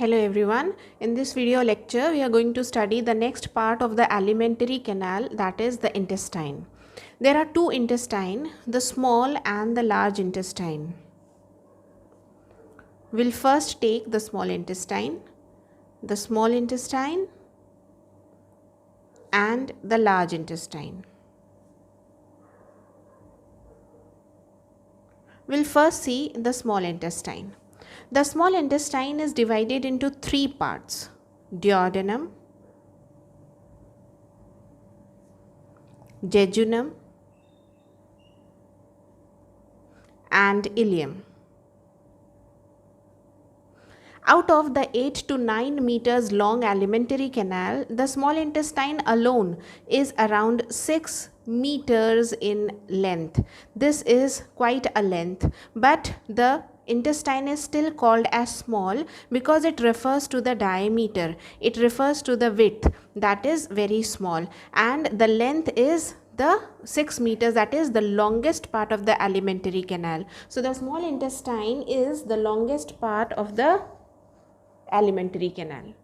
Hello everyone. In this video lecture, we are going to study the next part of the alimentary canal, that is the intestine. There are two intestines, the small and the large intestine. We'll first take the small intestine and the large intestine. We'll first see the small intestine. The small intestine is divided into three parts: duodenum, jejunum, and ileum. Out of the 8 to 9 meters long alimentary canal, the small intestine alone is around 6 meters in length. This is quite a length, but the intestine is still called as small because it refers to the diameter. It refers to the width, that is very small, and the length is the 6 meters, that is the longest part of the alimentary canal. So the small intestine is the longest part of the alimentary canal.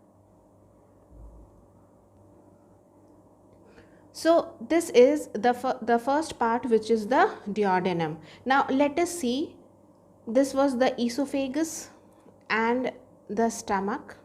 So this is the first part, which is the duodenum. Now let us see. This was the esophagus and the stomach.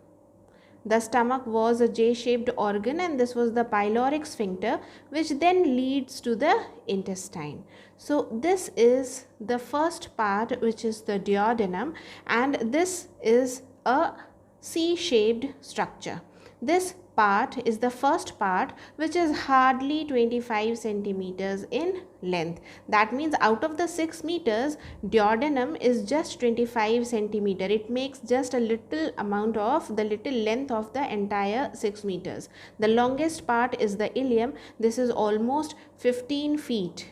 The stomach was a J-shaped organ, and this was the pyloric sphincter, which then leads to the intestine. So this is the first part, which is the duodenum, and this is a C-shaped structure. This part is the first part, which is hardly 25 centimeters in length. That means out of the 6 meters, duodenum is just 25 centimeter. It makes just a little amount of the little length of the entire 6 meters. The longest part is the ileum. This is almost 15 feet,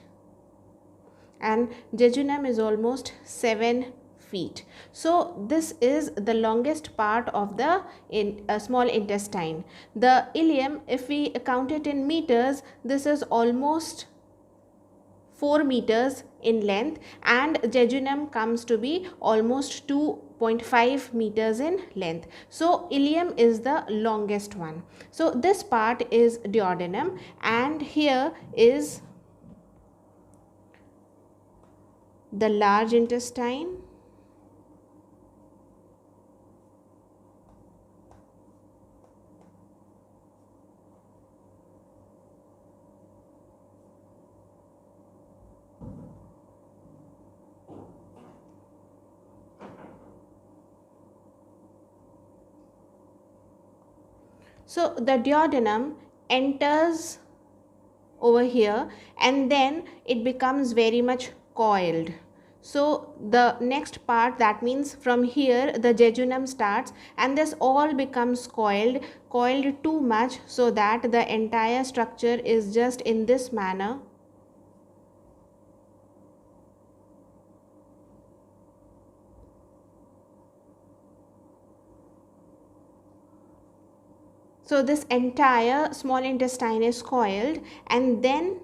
and jejunum is almost 7 feet. So this is the longest part of the small intestine. The ileum, if we count it in meters, this is almost 4 meters in length, and jejunum comes to be almost 2.5 meters in length. So ileum is the longest one. So this part is duodenum, and here is the large intestine, so the duodenum enters over here, and then it becomes very much coiled. So the next part, that means from here the jejunum starts, and this all becomes coiled too much, so that the entire structure is just in this manner. So this entire small intestine is coiled, and then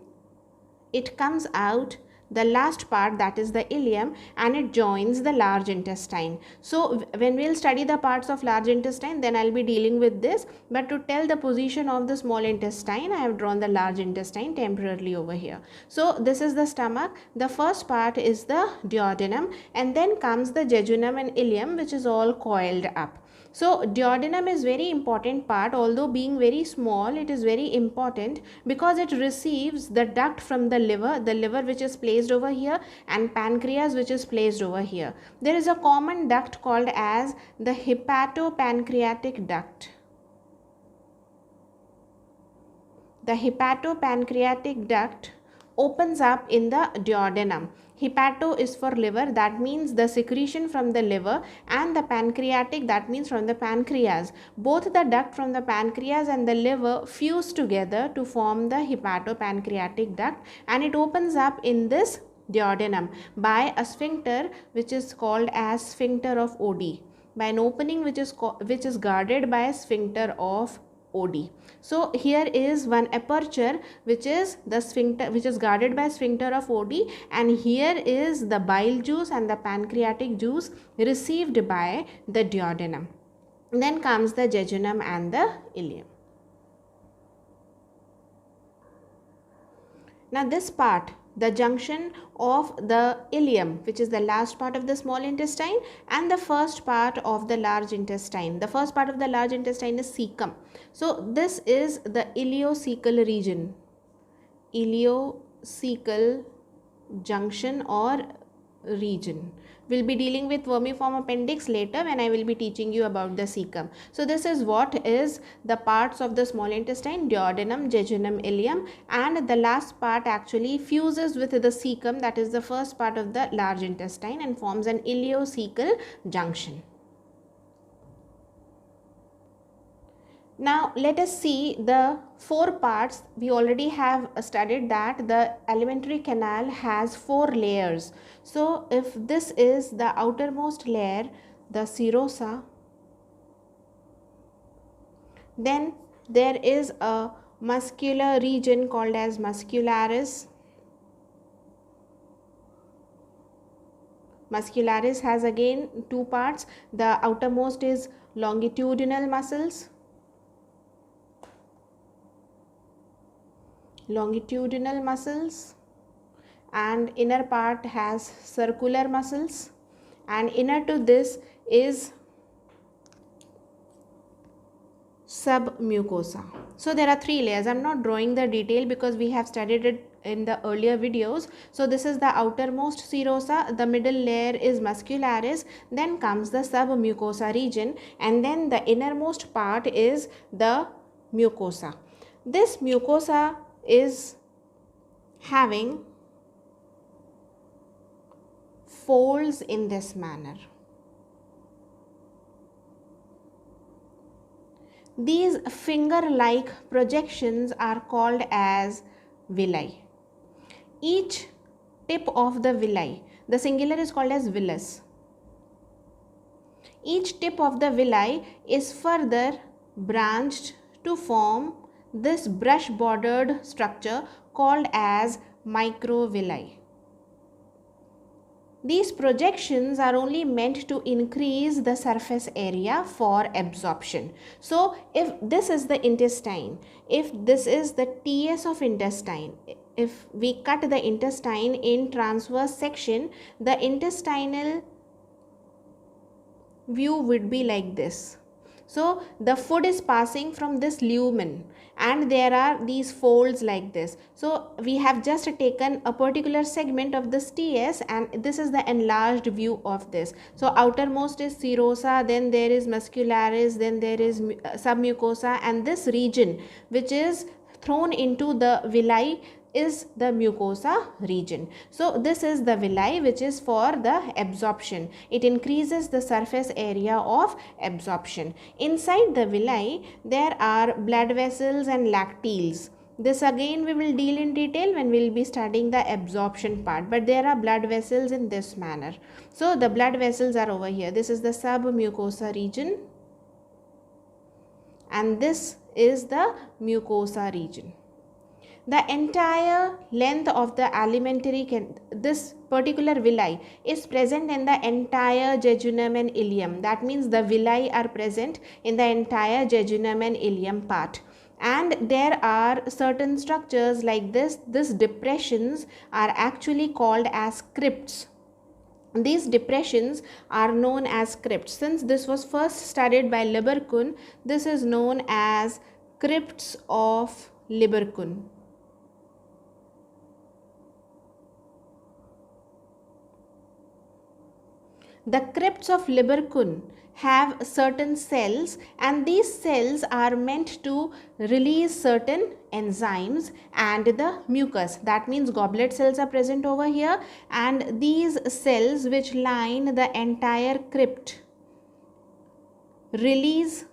it comes out the last part, that is the ileum, and it joins the large intestine. So when we'll study the parts of large intestine, then I'll be dealing with this, but to tell the position of the small intestine, I have drawn the large intestine temporarily over here. So this is the stomach. The first part is the duodenum, and then comes the jejunum and ileum, which is all coiled up. So duodenum is very important part. Although being very small, it is very important because it receives the duct from the liver which is placed over here, and pancreas, which is placed over here. There is a common duct called as the hepatopancreatic duct. The hepatopancreatic duct opens up in the duodenum. Hepato is for liver, that means the secretion from the liver, and the pancreatic, that means from the pancreas. Both the duct from the pancreas and the liver fuse together to form the hepatopancreatic duct, and it opens up in this duodenum by a sphincter which is called as sphincter of Oddi, by an opening which is guarded by a sphincter of Oddi. So here is one aperture which is the sphincter, which is guarded by sphincter of Oddi, and here is the bile juice and the pancreatic juice received by the duodenum. Then comes the jejunum and the ileum. Now this part, the junction of the ileum, which is the last part of the small intestine, and the first part of the large intestine. The first part of the large intestine is cecum. So this is the ileocecal region. Ileocecal junction or region. We'll be dealing with vermiform appendix later when I will be teaching you about the cecum. So this is what is the parts of the small intestine: duodenum, jejunum, ileum, and the last part actually fuses with the cecum, that is the first part of the large intestine, and forms an ileocecal junction. Now let us see the four parts. We already have studied that the alimentary canal has four layers. So if this is the outermost layer, the serosa, then there is a muscular region called as muscularis. Muscularis has again two parts. The outermost is longitudinal muscles. And inner part has circular muscles, and inner to this is submucosa. So there are three layers. I am not drawing the detail because we have studied it in the earlier videos. So this is the outermost serosa, the middle layer is muscularis, then comes the submucosa region, and then the innermost part is the mucosa. This mucosa is having folds in this manner. These finger-like projections are called as villi. Each tip of the villi, the singular is called as villus. Each tip of the villi is further branched to form this brush bordered structure called as microvilli. These projections are only meant to increase the surface area for absorption. So if this is the intestine, if this is the TS of intestine, if we cut the intestine in transverse section, the intestinal view would be like this. So the food is passing from this lumen and there are these folds like this. So we have just taken a particular segment of this TS and this is the enlarged view of this. So outermost is serosa, then there is muscularis, then there is submucosa, and this region which is thrown into the villi is the mucosa region. So this is the villi which is for the absorption. It increases the surface area of absorption. Inside the villi there are blood vessels and lacteals. This again we will deal in detail when we will be studying the absorption part, but there are blood vessels in this manner. So the blood vessels are over here. This is the submucosa region and this is the mucosa region. The entire length of the alimentary this particular villi is present in the entire jejunum and ileum. That means the villi are present in the entire jejunum and ileum part. And there are certain structures like this. These depressions are actually called as crypts. These depressions are known as crypts. Since this was first studied by Lieberkühn, this is known as crypts of Lieberkühn. The crypts of Lieberkühn have certain cells and these cells are meant to release certain enzymes and the mucus. That means goblet cells are present over here and these cells which line the entire crypt release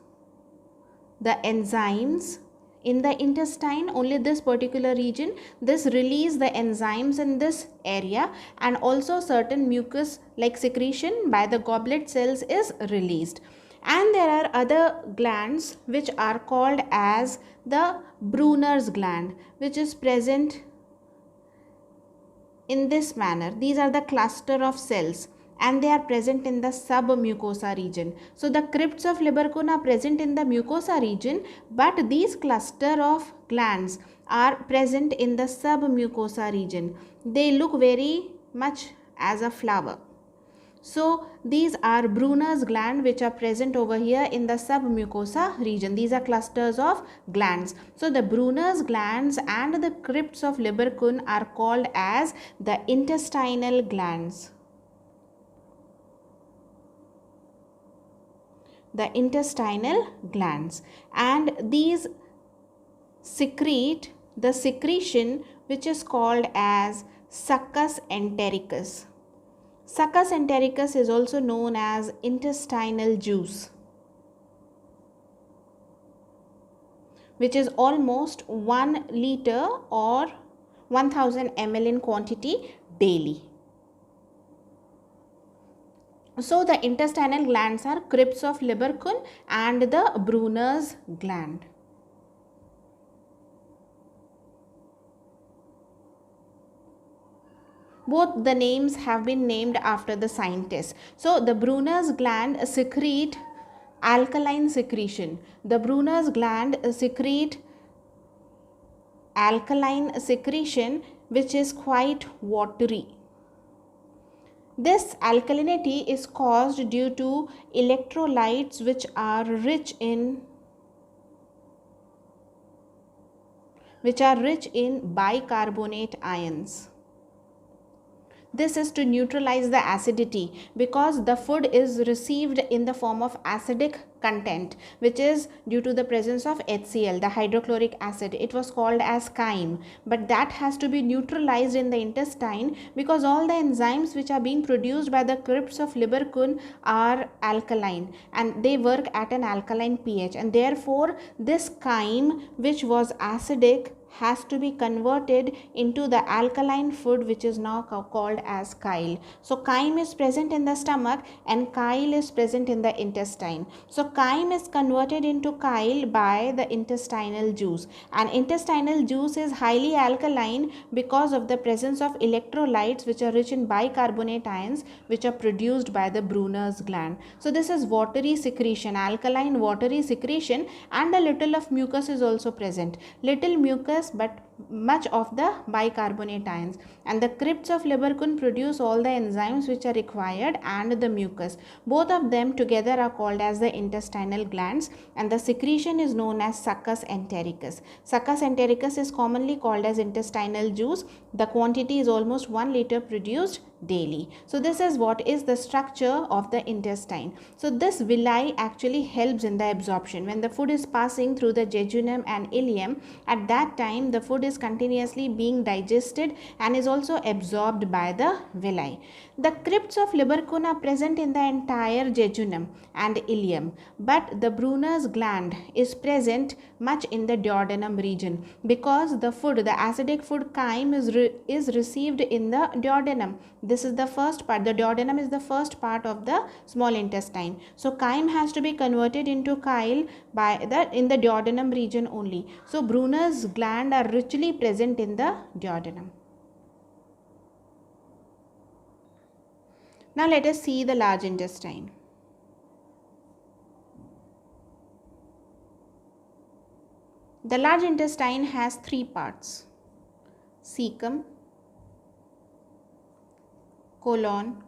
the enzymes in the intestine, only this particular region. This release the enzymes in this area and also certain mucus like secretion by the goblet cells is released. And there are other glands which are called as the Brunner's gland, which is present in this manner. These are the cluster of cells and they are present in the submucosa region. So the crypts of Lieberkühn are present in the mucosa region, but these cluster of glands are present in the submucosa region. They look very much as a flower. So these are Brunner's gland which are present over here in the submucosa region. These are clusters of glands. So the Brunner's glands and the crypts of Lieberkühn are called as the intestinal glands. The intestinal glands, and these secrete the secretion which is called as succus entericus. Succus entericus is also known as intestinal juice, which is almost 1 liter or 1000 ml in quantity daily. So the intestinal glands are crypts of Lieberkühn and the Brunner's gland. Both the names have been named after the scientists. So the Brunner's gland secrete alkaline secretion. The Brunner's gland secrete alkaline secretion which is quite watery. This alkalinity is caused due to electrolytes which are rich in bicarbonate ions. This is to neutralize the acidity, because the food is received in the form of acidic content, which is due to the presence of HCl, the hydrochloric acid. It was called as chyme, but that has to be neutralized in the intestine, because all the enzymes which are being produced by the crypts of Lieberkühn are alkaline and they work at an alkaline pH, and therefore this chyme which was acidic has to be converted into the alkaline food which is now called as chyle. So chyme is present in the stomach and chyle is present in the intestine. So chyme is converted into chyle by the intestinal juice, and intestinal juice is highly alkaline because of the presence of electrolytes which are rich in bicarbonate ions which are produced by the Brunner's gland. So this is watery secretion, alkaline watery secretion, and a little of mucus is also present. Little mucus but much of the bicarbonate ions, and the crypts of Lieberkühn produce all the enzymes which are required and the mucus. Both of them together are called as the intestinal glands, and the secretion is known as succus entericus. Succus entericus is commonly called as intestinal juice. The quantity is almost 1 liter produced daily. So this is what is the structure of the intestine. So this villi actually helps in the absorption. When the food is passing through the jejunum and ileum, at that time the food is continuously being digested and is also absorbed by the villi. The crypts of Lieberkühn are present in the entire jejunum and ileum, but the Brunner's gland is present much in the duodenum region, because the food, the acidic food chyme is received in the duodenum. This is the first part. The duodenum is the first part of the small intestine. So chyme has to be converted into chyle in the duodenum region only. So Brunner's gland are richly present in the duodenum. Now let us see the large intestine. The large intestine has 3 parts: cecum, colon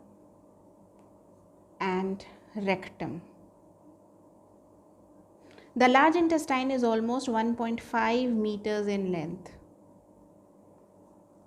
and rectum. The large intestine is almost 1.5 meters in length.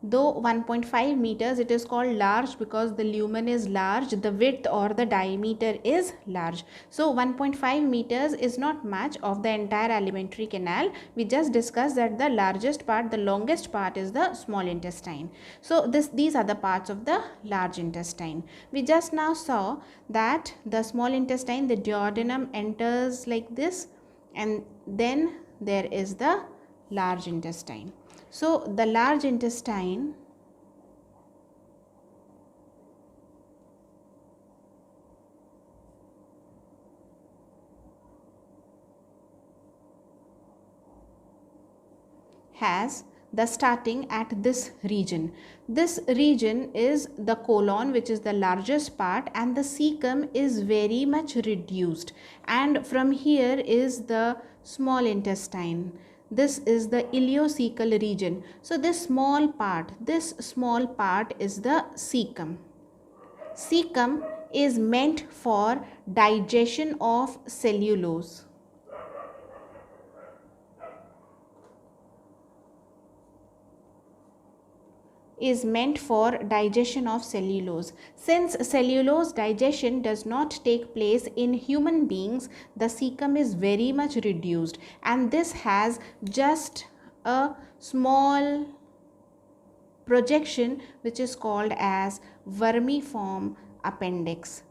Though 1.5 meters, it is called large because the lumen is large, the width or the diameter is large. So 1.5 meters is not much of the entire alimentary canal. We just discussed that the largest part, the longest part is the small intestine. So these are the parts of the large intestine. We just now saw that the small intestine, the duodenum enters like this, and then there is the large intestine. So the large intestine has the starting at this region. This region is the colon, which is the largest part, and the cecum is very much reduced, and from here is the small intestine. This is the ileocecal region. So this small part is the cecum. Cecum is meant for digestion of cellulose. Is meant for digestion of cellulose. Since cellulose digestion does not take place in human beings, the cecum is very much reduced, and this has just a small projection which is called as vermiform appendix.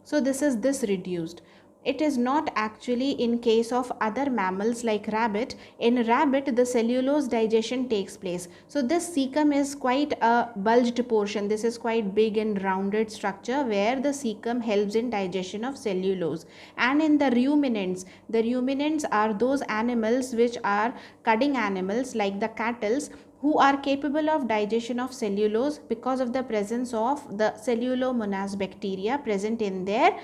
So this is this reduced. It is not actually in case of other mammals like rabbit. In rabbit, the cellulose digestion takes place. So this cecum is quite a bulged portion. This is quite big and rounded structure where the cecum helps in digestion of cellulose. And in the ruminants are those animals which are cutting animals like the cattle, who are capable of digestion of cellulose because of the presence of the cellulomonas bacteria present in their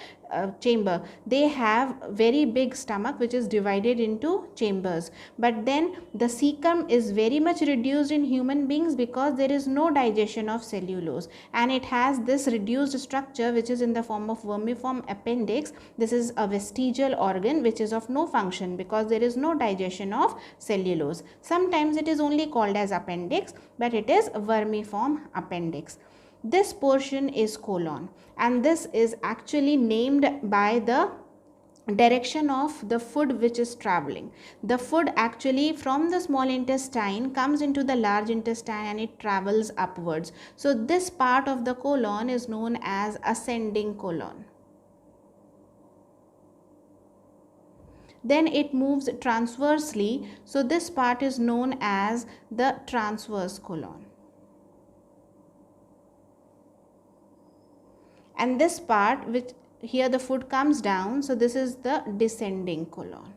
chamber. They have very big stomach which is divided into chambers, but then the cecum is very much reduced in human beings because there is no digestion of cellulose, and it has this reduced structure which is in the form of vermiform appendix. This is a vestigial organ which is of no function because there is no digestion of cellulose. Sometimes it is only called as appendix, but it is vermiform appendix. This portion is colon, and this is actually named by the direction of the food which is traveling. The food actually from the small intestine comes into the large intestine and it travels upwards. So this part of the colon is known as ascending colon. Then it moves transversely, so this part is known as the transverse colon. And this part, which here the food comes down, so this is the descending colon.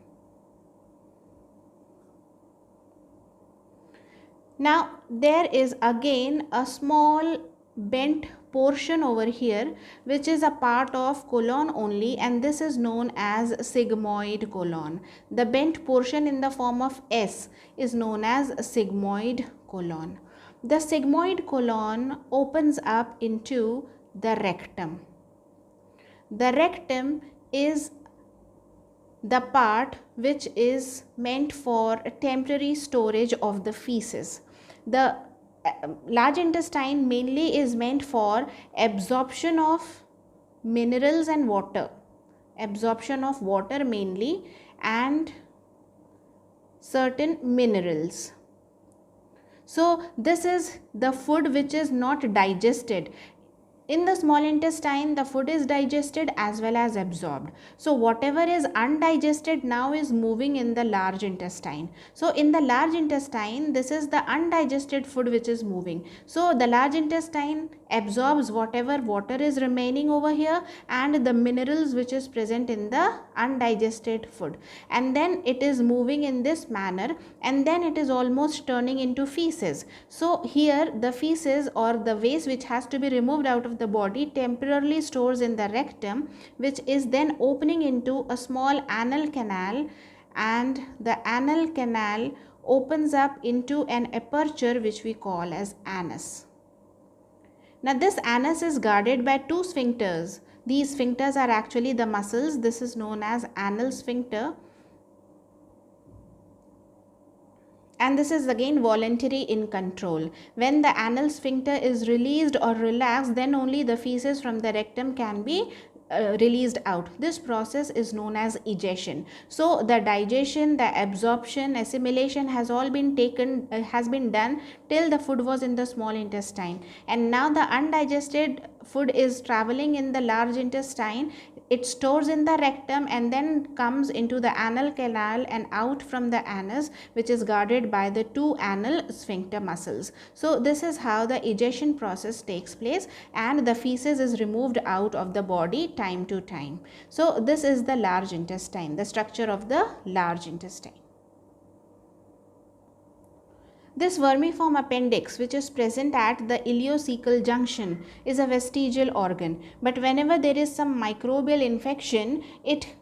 Now there is again a small bent portion over here which is a part of colon only, and this is known as sigmoid colon. The bent portion in the form of S is known as sigmoid colon. The sigmoid colon opens up into the rectum. The rectum is the part which is meant for temporary storage of the feces. The large intestine mainly is meant for absorption of minerals and water, mainly, and certain minerals. So this is the food which is not digested. In the small intestine, the food is digested as well as absorbed. So whatever is undigested now is moving in the large intestine. So in the large intestine, this is the undigested food which is moving. So the large intestine absorbs whatever water is remaining over here and the minerals which is present in the undigested food. And then it is moving in this manner, and then it is almost turning into feces. So here the feces or the waste which has to be removed out of the body temporarily stores in the rectum, which is then opening into a small anal canal, and the anal canal opens up into an aperture which we call as anus. Now this anus is guarded by two sphincters. These sphincters are actually the muscles. This is known as anal sphincter, and this is again voluntary in control. When the anal sphincter is released or relaxed, then only the feces from the rectum can be released out. This process is known as egestion. So the digestion, the absorption, assimilation has all been done till the food was in the small intestine, and now the undigested food is traveling in the large intestine. It stores in the rectum and then comes into the anal canal and out from the anus, which is guarded by the two anal sphincter muscles. So this is how the egestion process takes place, and the feces is removed out of the body time to time. So this is the large intestine, the structure of the large intestine. This vermiform appendix, which is present at the ileocecal junction, is a vestigial organ. But whenever there is some microbial infection, it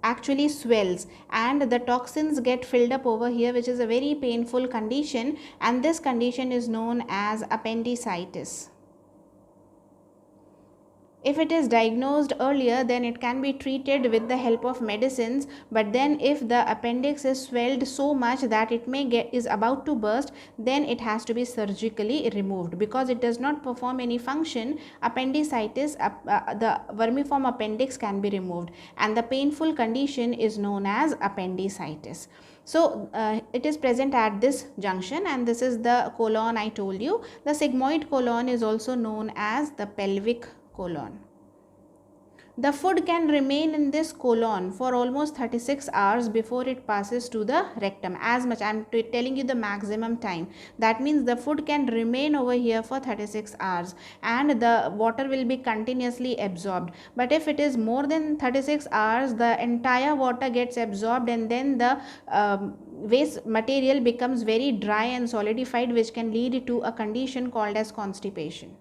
actually swells and the toxins get filled up over here, which is a very painful condition, and this condition is known as appendicitis. If it is diagnosed earlier, then it can be treated with the help of medicines, but then if the appendix is swelled so much that it is about to burst, then it has to be surgically removed. Because it does not perform any function, appendicitis, the vermiform appendix can be removed, and the painful condition is known as appendicitis. So it is present at this junction, and this is the colon I told you. The sigmoid colon is also known as the pelvic colon. The food can remain in this colon for almost 36 hours before it passes to the rectum. As much, I am telling you the maximum time. That means the food can remain over here for 36 hours and the water will be continuously absorbed. But if it is more than 36 hours, the entire water gets absorbed, and then the waste material becomes very dry and solidified, which can lead to a condition called as constipation.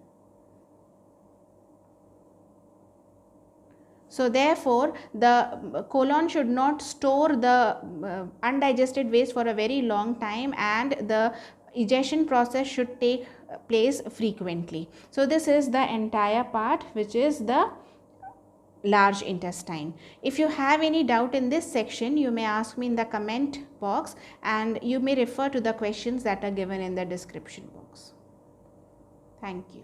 So therefore, the colon should not store the undigested waste for a very long time, and the egestion process should take place frequently. So this is the entire part, which is the large intestine. If you have any doubt in this section, you may ask me in the comment box, and you may refer to the questions that are given in the description box. Thank you.